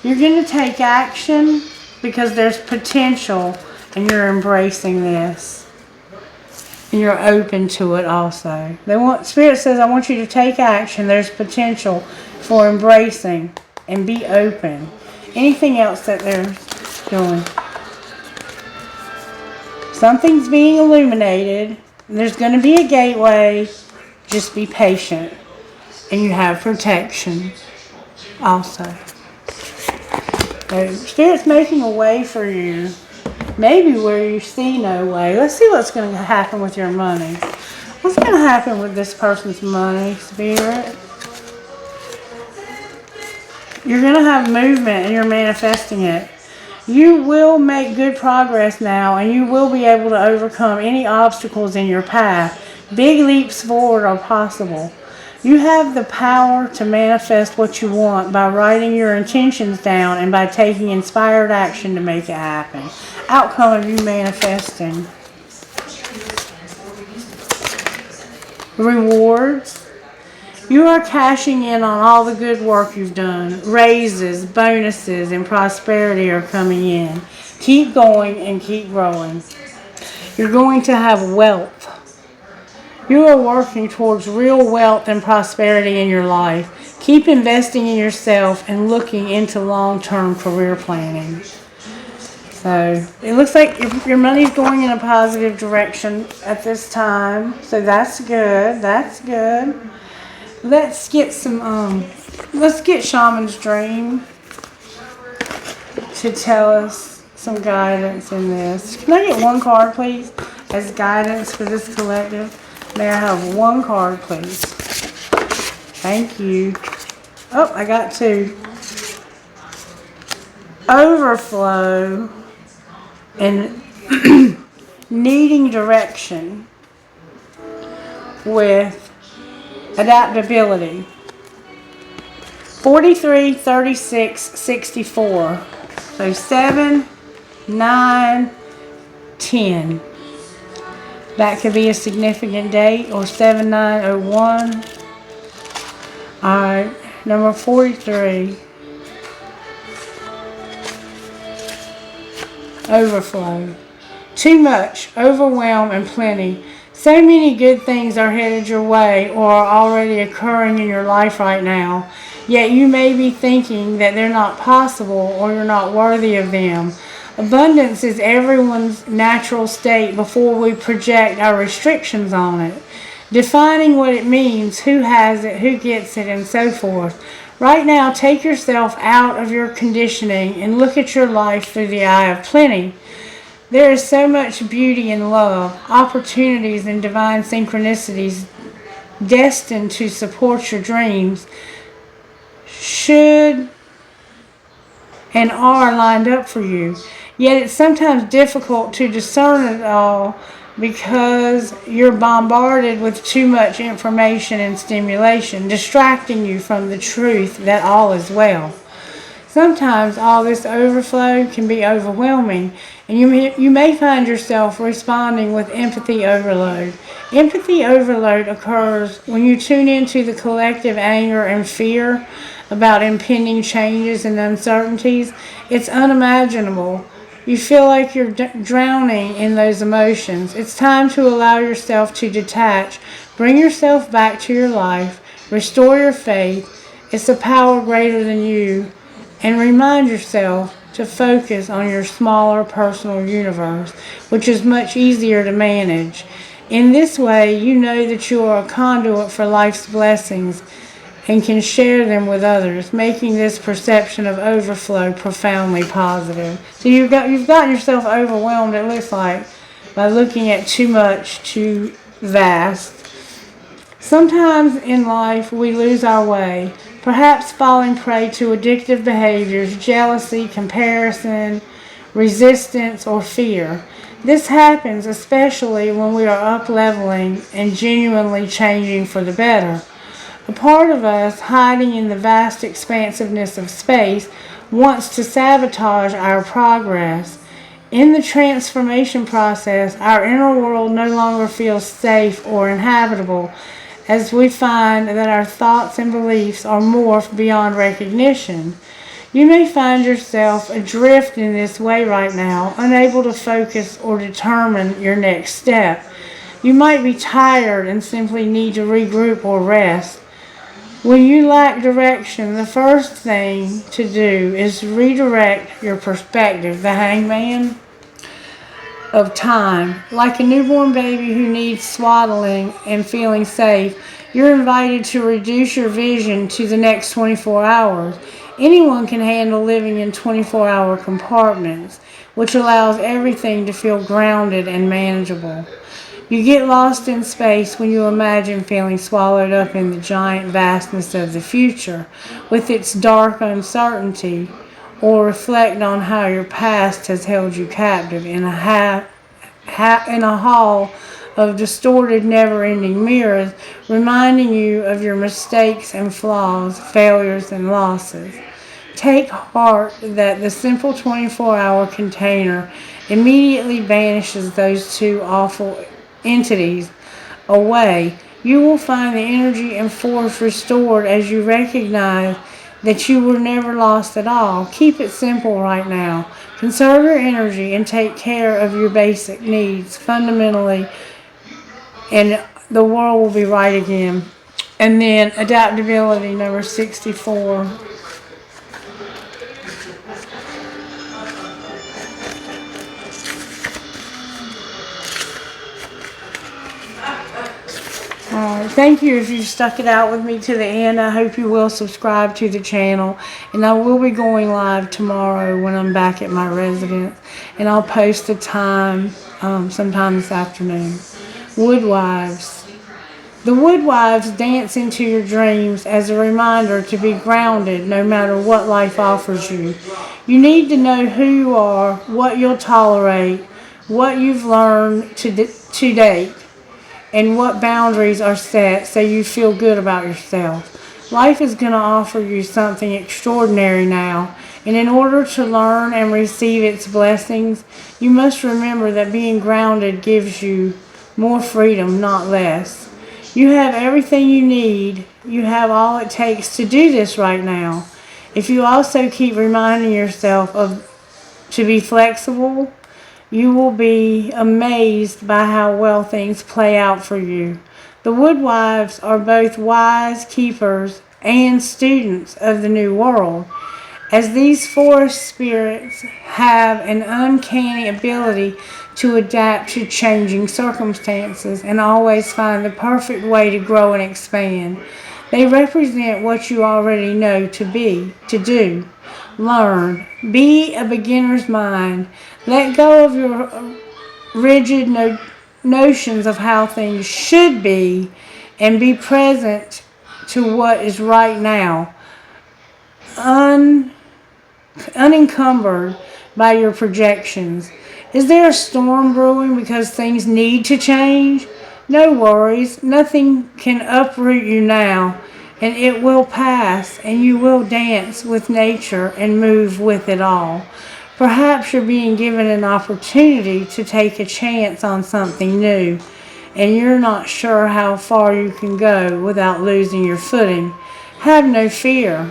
You're going to take action because there's potential and you're embracing this. And you're open to it also. Spirit says, I want you to take action. There's potential for embracing and be open. Anything else that they're doing? Something's being illuminated. There's going to be a gateway. Just be patient. And you have protection also. So Spirit's making a way for you. Maybe where you see no way. Let's see what's going to happen with your money. What's going to happen with this person's money, Spirit? You're going to have movement and you're manifesting it. You will make good progress now and you will be able to overcome any obstacles in your path. Big leaps forward are possible. You have the power to manifest what you want by writing your intentions down and by taking inspired action to make it happen. Outcome of you manifesting. Rewards. You are cashing in on all the good work you've done. Raises, bonuses, and prosperity are coming in. Keep going and keep growing. You're going to have wealth. You are working towards real wealth and prosperity in your life. Keep investing in yourself and looking into long-term career planning. So it looks like your money's going in a positive direction at this time. So that's good. That's good. Let's get Shaman's Dream to tell us some guidance in this. Can I get one card, please, as guidance for this collective? May I have one card, please? Thank you. Oh, I got two. Overflow and needing direction with adaptability. 43, 36, 64. So 7, 9, 10. That could be a significant date, or 7901. Alright, number 43. Overflow. Too much, overwhelm, and plenty. So many good things are headed your way or are already occurring in your life right now. Yet you may be thinking that they're not possible or you're not worthy of them. Abundance is everyone's natural state before we project our restrictions on it. Defining what it means, who has it, who gets it, and so forth. Right now, take yourself out of your conditioning and look at your life through the eye of plenty. There is so much beauty and love, opportunities and divine synchronicities destined to support your dreams, should and are lined up for you. Yet it's sometimes difficult to discern it all because you're bombarded with too much information and stimulation, distracting you from the truth that all is well. Sometimes all this overflow can be overwhelming, and you may find yourself responding with empathy overload. Empathy overload occurs when you tune into the collective anger and fear about impending changes and uncertainties. It's unimaginable. You feel like you're drowning in those emotions. It's time to allow yourself to detach. Bring yourself back to your life. Restore your faith. It's a power greater than you. And remind yourself to focus on your smaller personal universe, which is much easier to manage. In this way, you know that you are a conduit for life's blessings and can share them with others, making this perception of overflow profoundly positive. So you've gotten yourself overwhelmed, it looks like, by looking at too much, too vast. Sometimes in life we lose our way, perhaps falling prey to addictive behaviors, jealousy, comparison, resistance, or fear. This happens especially when we are up-leveling and genuinely changing for the better. A part of us, hiding in the vast expansiveness of space, wants to sabotage our progress. In the transformation process, our inner world no longer feels safe or inhabitable, as we find that our thoughts and beliefs are morphed beyond recognition. You may find yourself adrift in this way right now, unable to focus or determine your next step. You might be tired and simply need to regroup or rest. When you lack direction, the first thing to do is redirect your perspective. The Hangman of time. Like a newborn baby who needs swaddling and feeling safe, you're invited to reduce your vision to the next 24 hours. Anyone can handle living in 24-hour compartments, which allows everything to feel grounded and manageable. You get lost in space when you imagine feeling swallowed up in the giant vastness of the future, with its dark uncertainty, or reflect on how your past has held you captive in a hall of distorted, never-ending mirrors, reminding you of your mistakes and flaws, failures and losses. Take heart that the simple 24-hour container immediately banishes those two awful entities away. You will find the energy and force restored as you recognize that you were never lost at all. Keep it simple right now. Conserve your energy and take care of your basic needs fundamentally, and the world will be right again. And then adaptability, number 64. Thank you if you stuck it out with me to the end. I hope you will subscribe to the channel. And I will be going live tomorrow when I'm back at my residence. And I'll post the time sometime this afternoon. Woodwives. The woodwives dance into your dreams as a reminder to be grounded no matter what life offers you. You need to know who you are, what you'll tolerate, what you've learned to date, and what boundaries are set so you feel good about yourself. Life is going to offer you something extraordinary now, and in order to learn and receive its blessings, you must remember that being grounded gives you more freedom, not less. You have everything you need. You have all it takes to do this right now. If you also keep reminding yourself to be flexible, you will be amazed by how well things play out for you. The woodwives are both wise keepers and students of the new world, as these forest spirits have an uncanny ability to adapt to changing circumstances and always find the perfect way to grow and expand. They represent what you already know to do. Learn. Be a beginner's mind. Let go of your rigid notions of how things should be and be present to what is right now, unencumbered by your projections. Is there a storm brewing because things need to change? No worries. Nothing can uproot you now, and it will pass, and you will dance with nature and move with it all. Perhaps you're being given an opportunity to take a chance on something new, and you're not sure how far you can go without losing your footing. Have no fear,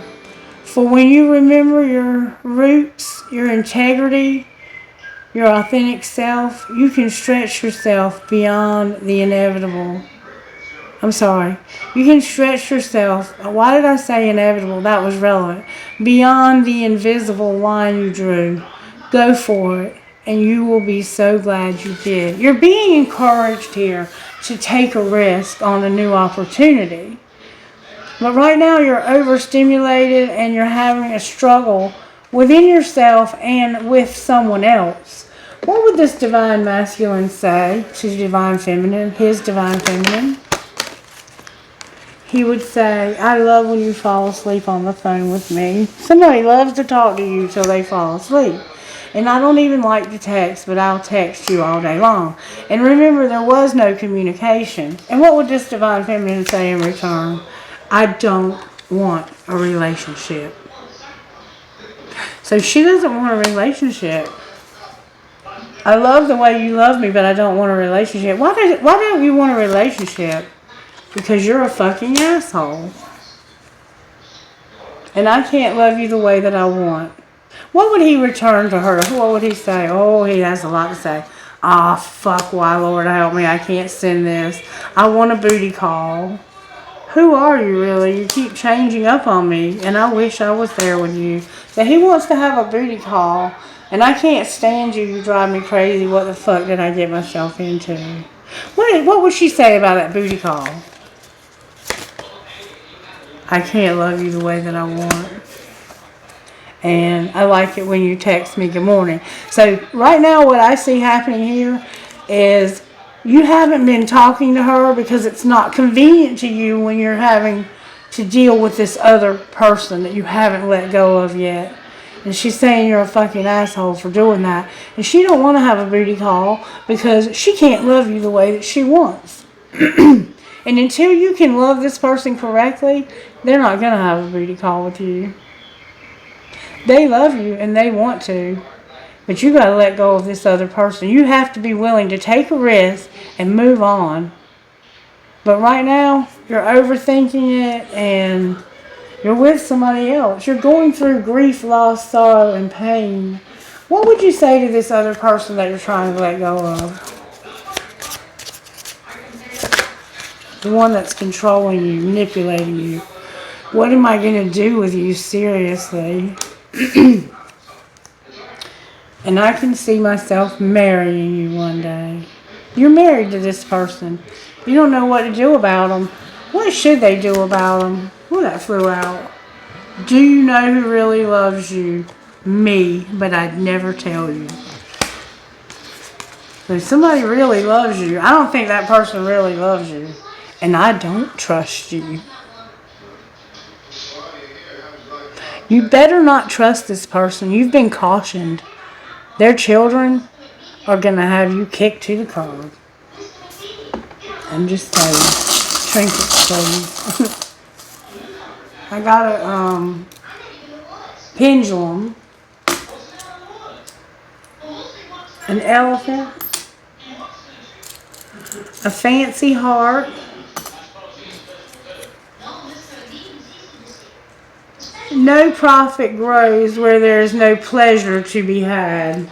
for when you remember your roots, your integrity, your authentic self, you can stretch yourself beyond the inevitable. You can stretch yourself. Why did I say inevitable? That was relevant. Beyond the invisible line you drew. Go for it, and you will be so glad you did. You're being encouraged here to take a risk on a new opportunity. But right now you're overstimulated and you're having a struggle within yourself and with someone else. What would this divine masculine say to divine feminine, his divine feminine? He would say, I love when you fall asleep on the phone with me. Somebody loves to talk to you till they fall asleep. And I don't even like to text, but I'll text you all day long. And remember, there was no communication. And what would this divine feminine say in return? I don't want a relationship. So she doesn't want a relationship. I love the way you love me, but I don't want a relationship. Why don't you want a relationship? Because you're a fucking asshole. And I can't love you the way that I want. What would he return to her? What would he say? Oh, he has a lot to say. Ah, fuck, why, Lord, help me. I can't send this. I want a booty call. Who are you, really? You keep changing up on me, and I wish I was there with you. So he wants to have a booty call, and I can't stand you. You drive me crazy. What the fuck did I get myself into? What would she say about that booty call? I can't love you the way that I want. And I like it when you text me good morning. So right now what I see happening here is you haven't been talking to her because it's not convenient to you when you're having to deal with this other person that you haven't let go of yet. And she's saying you're a fucking asshole for doing that. And she don't want to have a booty call because she can't love you the way that she wants. And until you can love this person correctly, they're not going to have a booty call with you. They love you and they want to. But you got to let go of this other person. You have to be willing to take a risk and move on. But right now, you're overthinking it and you're with somebody else. You're going through grief, loss, sorrow, and pain. What would you say to this other person that you're trying to let go of? The one that's controlling you, manipulating you. What am I going to do with you, seriously? And I can see myself marrying you one day. You're married to this person. You don't know what to do about them. What should they do about them? Well, that flew out. Do you know who really loves you? Me, but I'd never tell you. So if somebody really loves you, I don't think that person really loves you. And I don't trust you. You better not trust this person. You've been cautioned. Their children are going to have you kicked to the curb. I'm just saying. Trinkets, please. I got a pendulum. An elephant. A fancy heart. No profit grows where there is no pleasure to be had.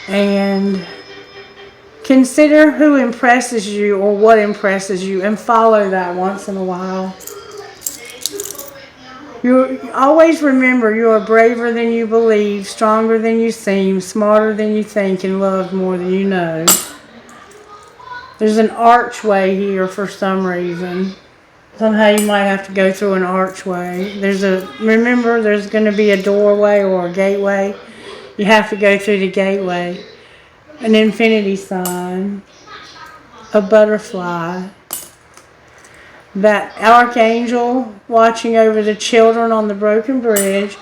And consider who impresses you or what impresses you and follow that once in a while. You always remember you are braver than you believe, stronger than you seem, smarter than you think, and loved more than you know. There's an archway here for some reason. Somehow you might have to go through an archway. Remember, there's going to be a doorway or a gateway. You have to go through the gateway. An infinity sign. A butterfly. That archangel watching over the children on the broken bridge.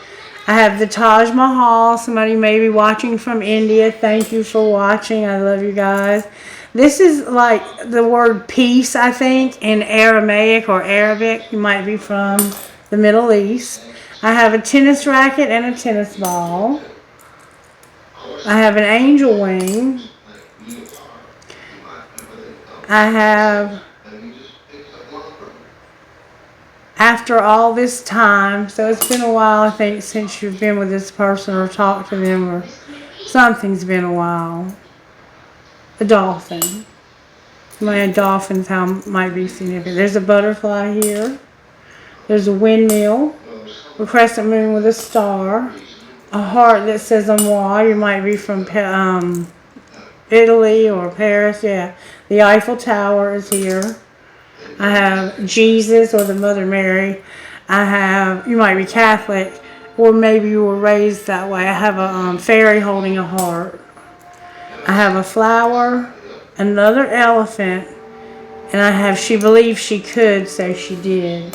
I have the Taj Mahal. Somebody may be watching from India. Thank you for watching. I love you guys. This is like the word peace, I think, in Aramaic or Arabic. You might be from the Middle East. I have a tennis racket and a tennis ball. I have an angel wing. I have, after all this time, so it's been a while, I think, since you've been with this person or talked to them or something's been a while. A dolphin. My dolphins might be significant. There's a butterfly here. There's a windmill. A crescent moon with a star. A heart that says Amour. You might be from Italy or Paris. Yeah. The Eiffel Tower is here. I have Jesus or the Mother Mary. I have, you might be Catholic, or maybe you were raised that way. I have a fairy holding a heart. I have a flower, another elephant, and I have she believed she could, so she did.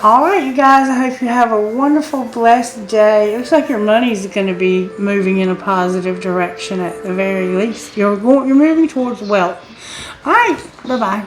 Alright, you guys, I hope you have a wonderful, blessed day. It looks like your money's going to be moving in a positive direction at the very least. You're moving towards wealth. Alright, bye-bye.